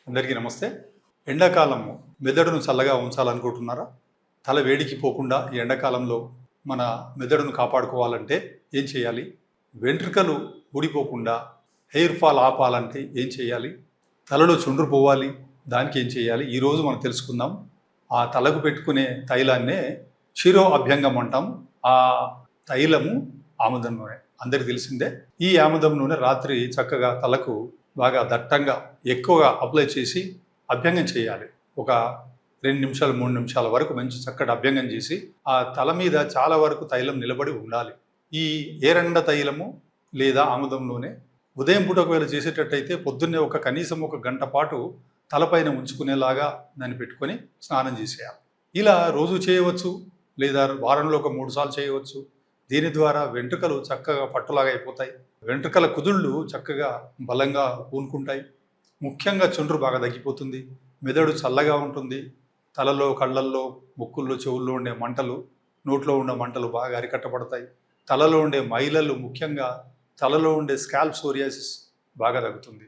అందరికీ నమస్తే. ఎండాకాలము మెదడును చల్లగా ఉంచాలనుకుంటున్నారా? తల వేడికి పోకుండా ఈ ఎండాకాలంలో మన మెదడును కాపాడుకోవాలంటే ఏం చేయాలి? వెంట్రుకలు ఊడిపోకుండా హెయిర్ ఫాల్ ఆపాలంటే ఏం చేయాలి? తలలో చుండ్రు పోవాలి, దానికి ఏం చేయాలి? ఈరోజు మనం తెలుసుకుందాం. ఆ తలకు పెట్టుకునే తైలాన్నే శిరో అభ్యంగం అంటాం. ఆ తైలము ఆముదం నూనె. అందరికీ తెలిసిందే. ఈ ఆముదం నూనె రాత్రి చక్కగా తలకు బాగా దట్టంగా ఎక్కువగా అప్లై చేసి అభ్యంగం చేయాలి. ఒక 2 నిమిషాలు 3 నిమిషాల వరకు మంచి చక్కటి అభ్యంగం చేసి ఆ తల మీద చాలా వరకు తైలం నిలబడి ఉండాలి. ఈ ఏరండ తైలము లేదా ఆముదం నూనె ఉదయం పూట ఒకవేళ చేసేటట్టయితే పొద్దున్నే కనీసం ఒక గంట పాటు తలపైన ఉంచుకునేలాగా దాన్ని పెట్టుకొని స్నానం చేసేయాలి. ఇలా రోజు చేయవచ్చు, లేదా వారంలో ఒక 3 సార్లు చేయవచ్చు. దీని ద్వారా వెంట్రుకలు చక్కగా పట్టులాగా అయిపోతాయి. వెంట్రుకల కుదుళ్ళు చక్కగా బలంగా పూనుకుంటాయి. ముఖ్యంగా చుండ్రు బాగా తగ్గిపోతుంది. మెదడు చల్లగా ఉంటుంది. తలలో, కళ్ళల్లో, ముక్కుల్లో, చెవుల్లో ఉండే మంటలు, నోట్లో ఉండే మంటలు బాగా అరికట్టబడతాయి. తలలో ఉండే మైలలు, ముఖ్యంగా తలలో ఉండే స్కాల్ప్ సోరియాసిస్ బాగా తగ్గుతుంది.